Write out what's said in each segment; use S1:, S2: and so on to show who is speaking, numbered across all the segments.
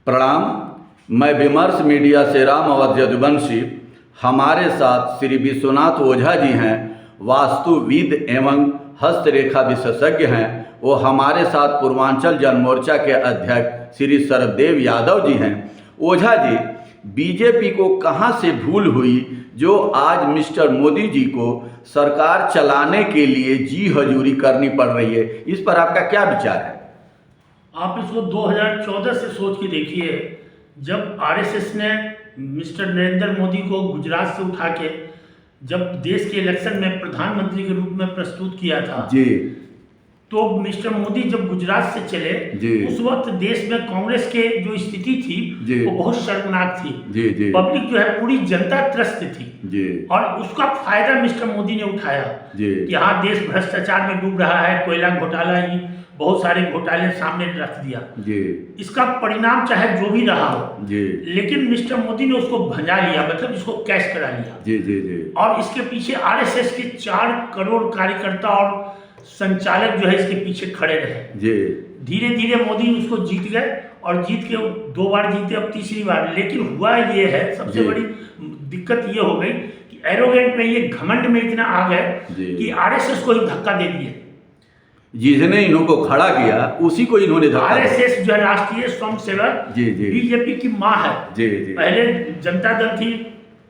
S1: प्रणाम। मैं विमर्श मीडिया से राम अवध यदुवंशी। हमारे साथ श्री विश्वनाथ ओझा जी हैं, वास्तुविद एवं हस्तरेखा विशेषज्ञ हैं। वो हमारे साथ पूर्वांचल जन मोर्चा के अध्यक्ष श्री सरदेव यादव जी हैं। ओझा जी, बीजेपी को कहां से भूल हुई जो आज मिस्टर मोदी जी को सरकार चलाने के लिए जी हजूरी करनी पड़ रही है? इस पर आपका क्या विचार है?
S2: आप इसको 2014 से सोच के देखिए, जब आरएसएस ने मिस्टर नरेंद्र मोदी को गुजरात से उठा के जब देश के इलेक्शन में प्रधानमंत्री के रूप में प्रस्तुत किया था
S1: जी,
S2: तो मिस्टर मोदी जब गुजरात से चले उस वक्त देश में कांग्रेस के जो स्थिति थी वो बहुत शर्मनाक थी।
S1: जी,
S2: पब्लिक जो है पूरी जनता त्रस्त थी
S1: जी,
S2: और उसका फायदा मिस्टर मोदी ने उठाया
S1: जी,
S2: कि हाँ, देश भ्रष्टाचार में डूब रहा है, कोयला घोटाला ही बहुत सारे घोटाले सामने रख दिया
S1: जी।
S2: इसका परिणाम चाहे जो भी रहा हो
S1: जी,
S2: लेकिन मिस्टर मोदी ने उसको भंजा लिया, मतलब इसको कैश करा लिया।
S1: जी, जी, जी।
S2: और इसके पीछे आरएसएस के 4 करोड़ कार्यकर्ता और संचालक जो है इसके पीछे खड़े रहे।
S1: जी,
S2: धीरे धीरे मोदी उसको जीत गए और जीत के 2 बार जीते, अब तीसरी बार। लेकिन हुआ ये है, सबसे बड़ी दिक्कत ये हो गई कि एरोगेंट में, ये घमंड में इतना आ गए कि आरएसएस को ही धक्का दे दिए।
S1: जिसने इनको खड़ा किया उसी को इन्होंने धक्का दिया।
S2: आरएसएस जो है राष्ट्रीय स्वयंसेवक
S1: जी, जी,
S2: बीजेपी की माँ है।
S1: जी, जी।
S2: पहले जनता दल थी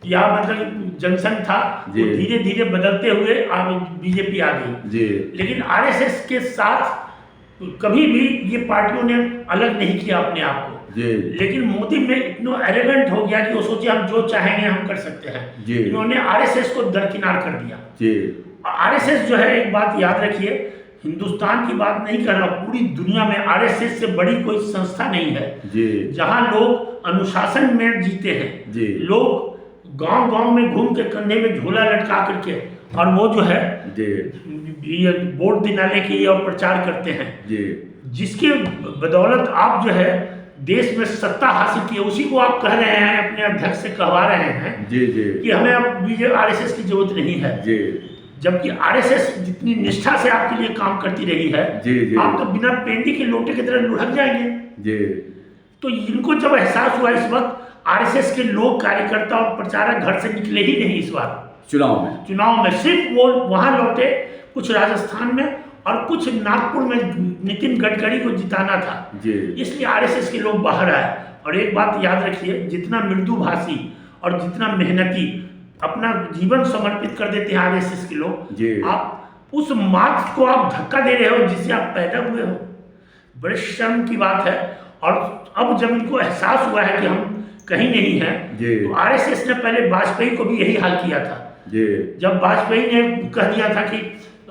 S2: या मतलब जनसंघ था, वो धीरे धीरे बदलते हुए बीजेपी आ गई।
S1: जी।
S2: लेकिन आरएसएस के साथ कभी भी ये पार्टियों ने अलग नहीं किया अपने आप को।
S1: जी।
S2: लेकिन मोदी में इतना एरोगेंट हो गया कि वो सोचे हम जो चाहेंगे हम कर सकते हैं।
S1: जी।
S2: इन्होंने आरएसएस को दरकिनार कर दिया।
S1: जी।
S2: आरएसएस जो है, एक बात याद रखिए, हिंदुस्तान की बात नहीं कर रहा, पूरी दुनिया में आरएसएस से बड़ी कोई संस्था नहीं है। जी। जहां लोग अनुशासन में जीते हैं। जी। लोग गांव-गांव में घूम के कंधे में झोला लटका करके और वो जो है ये वोट दिलाने के लिए और प्रचार करते हैं। जी। जिसके बदौलत आप जो है देश में सत्ता हासिल की, उसी को आप कह रहे हैं, अपने अध्यक्ष से कहवा रहे हैं। जी, जी। कि हमें अब बीजेपी आरएसएस की जरूरत नहीं है। जी। जबकि आरएसएस जितनी निष्ठा से आपके लिए काम करती रही है, जी, आप तो बिना पेंदी के लोटे की तरह लुढ़क जाएंगे। जी। तो इनको जब एहसास हुआ, इस वक्त आरएसएस के लोग, कार्यकर्ता और प्रचारक घर से निकले ही नहीं इस बार चुनाव में सिर्फ वो वहां लौटे, कुछ राजस्थान में और कुछ नागपुर में नितिन गडकरी को जिताना था। जी। इसलिए आरएसएस के लोग बाहर आए। और एक बात याद रखिए, जितना मृदुभाषी और जितना मेहनती अपना जीवन समर्पित कर देते हैं आरएसएस के लोग, आप उस मार्ग को आप धक्का दे रहे हो जिससे आप पैदा हुए हो। बड़े शर्म की बात है। और अब जब इनको एहसास हुआ है कि हम कहीं नहीं है, तो आरएसएस ने पहले वाजपेयी को भी यही हाल किया था। जब वाजपेयी ने कह दिया था कि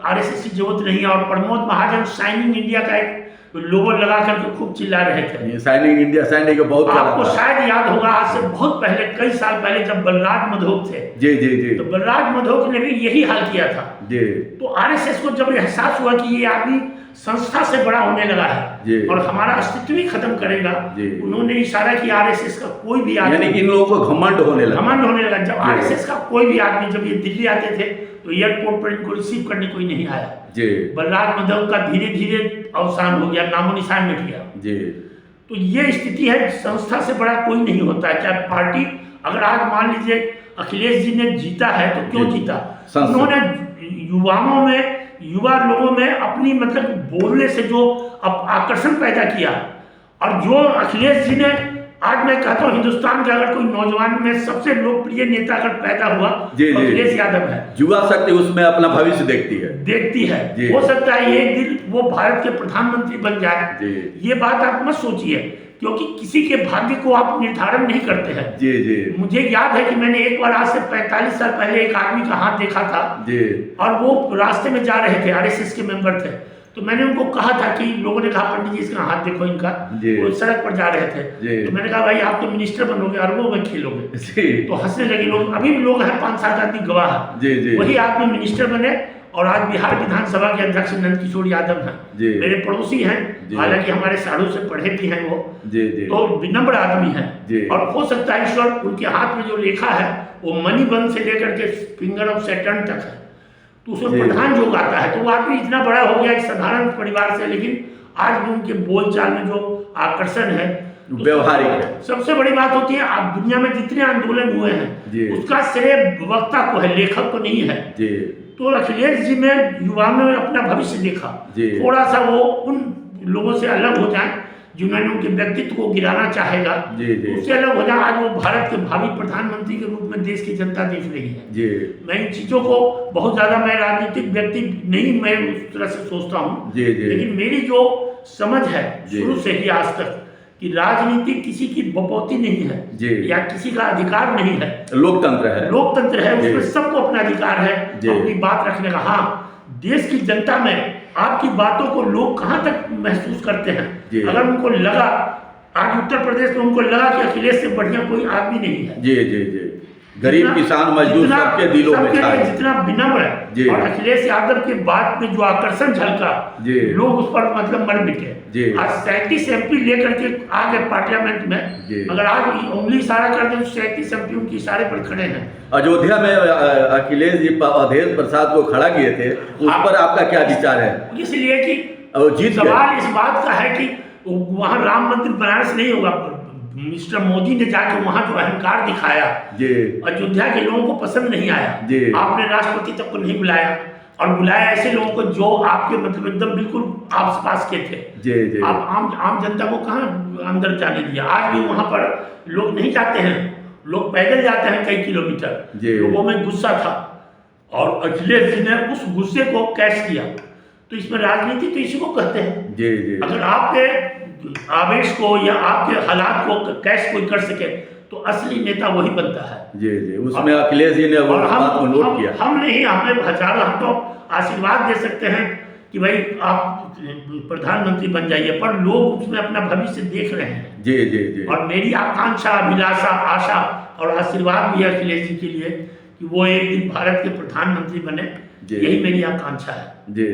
S2: आरएसएस की जरूरत नहीं है, और प्रमोद महाजन शाइनिंग इंडिया का एक लोगो लगा करके खूब चिल्ला रहे थे। शाइनिंग इंडिया, शाइनिंग बहुत आपको शायद याद होगा, आज से बहुत पहले, कई साल पहले, जब बलराज मधोक थे। जी, जी, जी। तो बलराज मधोक ने भी यही हाल किया था। जी। तो आरएसएस को जब एहसास हुआ कि ये आदमी संस्था से बड़ा होने लगा है और हमारा अस्तित्व भी खत्म करेगा, उन्होंने इशारा किया आरएसएस का कोई भी आदमी, यानी इन लोगों को घमंड होने लगा। जब आरएसएस का कोई भी आदमी, जब ये दिल्ली आते थे तो एयरपोर्ट पर इनको रिसीव करने कोई नहीं आया। बलराज मधोक का धीरे धीरे अवसान हो गया, नामो निशान मिट गया। तो ये स्थिति है, संस्था से बड़ा कोई नहीं होता है। चाहे पार्टी, अगर आज मान लीजिए अखिलेश जी ने जीता है तो क्यों जीता? उन्होंने युवा लोगों में अपनी मतलब बोलने से जो आकर्षण पैदा किया। और जो अखिलेश जी ने, आज मैं कहता हूँ हिंदुस्तान के अगर कोई नौजवान में सबसे लोकप्रिय नेता अगर पैदा हुआ तो अखिलेश यादव है। युवा शक्ति उसमें अपना भविष्य देखती है। हो सकता है एक दिन वो भारत के प्रधानमंत्री बन जाए। ये बात आप मत सोचिए, क्योंकि किसी के भाग्य को आप निर्धारण नहीं करते हैं। जी, जी। मुझे याद है कि मैंने एक बार आज से 45 साल पहले एक आदमी का हाथ देखा था। जी। और वो रास्ते में जा रहे थे, आरएसएस के मेंबर थे। तो मैंने उनको कहा था कि लोगों ने कहा पंडित जी इसका हाथ देखो इनका, वो सड़क पर जा रहे थे। तो मैंने कहा भाई आप तो मिनिस्टर बनोगे, अरबों में खेलोगे। तो हंसने लगे लोग। अभी भी लोग हैं, 5-7 आदमी गवाह है। वही आदमी मिनिस्टर बने और आज बिहार विधानसभा के अध्यक्ष नंद किशोर यादव हैं, मेरे पड़ोसी हैं, हालांकि हमारे साधु से पढ़े भी हैं वो। तो विनम्र आदमी हैं। और हो सकता है ईश्वर उनके हाथ में जो रेखा है वो मणिबंध से लेकर के फिंगर ऑफ सैटर्न तक है, तो उसमें प्रधान योग आता है। तो वो आदमी इतना बड़ा हो गया एक साधारण परिवार से, लेकिन आज भी उनके बोलचाल में जो आकर्षण है,
S1: व्यवहारिक है।
S2: सबसे बड़ी बात होती है, आप दुनिया में जितने आंदोलन हुए हैं उसका श्रेय वक्ता को है, लेखक को नहीं है
S1: जी।
S2: तो अखिलेश जी ने युवा में अपना भविष्य देखा, थोड़ा सा वो उन लोगों से अलग हो जाए जिन्होंने उनके व्यक्तित्व को गिराना चाहेगा, उससे अलग हो जाए। आज वो भारत के भावी प्रधानमंत्री के रूप में देश की जनता देख रही है। मैं इन चीजों को बहुत ज्यादा, मैं राजनीतिक व्यक्ति नहीं, मैं उस तरह से सोचता हूँ, लेकिन मेरी जो समझ है शुरू से ही आज तक कि राजनीति किसी की बपौती नहीं है या किसी का अधिकार नहीं है,
S1: लोकतंत्र है।
S2: लोकतंत्र है, उसमें सबको अपना अधिकार है अपनी बात रखने का। हाँ, देश की जनता में आपकी बातों को लोग कहाँ तक महसूस करते हैं। अगर उनको लगा, आज उत्तर प्रदेश में उनको लगा कि अखिलेश से बढ़िया कोई आदमी नहीं है,
S1: जी जी जी, गरीब किसान मजदूर सबके दिलों में छाया,
S2: जितना विनम्र है, और अखिलेश यादव के बात में जो आकर्षण झलका, लोग उस पर मतलब मर मिटे। आज 37 MP लेकर के आ गए पार्लियामेंट में, अगर आज उंगली इशारा कर दे तो 37 MP उनके इशारे पर खड़े हैं।
S1: अयोध्या में अखिलेश जी अवधेश प्रसाद को खड़ा किए थे, उस पर आपका क्या विचार है?
S2: इसलिए कि सवाल इस बात का है कि वहाँ राम मंदिर बनारस नहीं होगा, मिस्टर मोदी ने जाके वहाँ जो अहंकार दिखाया, अयोध्या के लोगों को पसंद नहीं आया। आपने राष्ट्रपति तक को नहीं बुलाया, और बुलाया ऐसे लोगों को जो आपके मतलब एकदम बिल्कुल आस पास के थे। आप आम जनता को कहाँ अंदर जाने दिया? आज भी वहाँ पर लोग नहीं जाते हैं, लोग पैदल जाते हैं कई किलोमीटर। लोगों में गुस्सा था और अखिलेश जी ने उस गुस्से को कैश किया। तो इसमें राजनीति तो इसी को कहते हैं। अगर आपके आवेश को या आपके हालात को कैश कोई कर सके तो असली नेता वही बनता है।
S1: उसमें अखिलेश जी ने वो बात को नोट किया।
S2: हम नहीं, हमें हजारों, हम तो आशीर्वाद दे सकते हैं कि भाई आप प्रधानमंत्री बन जाइए, पर लोग उसमें अपना भविष्य देख रहे हैं। और मेरी आकांक्षा, अभिलाषा, आशा और आशीर्वाद भी है अखिलेश जी के लिए कि वो एक दिन भारत के प्रधानमंत्री बने, यही मेरी आकांक्षा है।
S1: जी।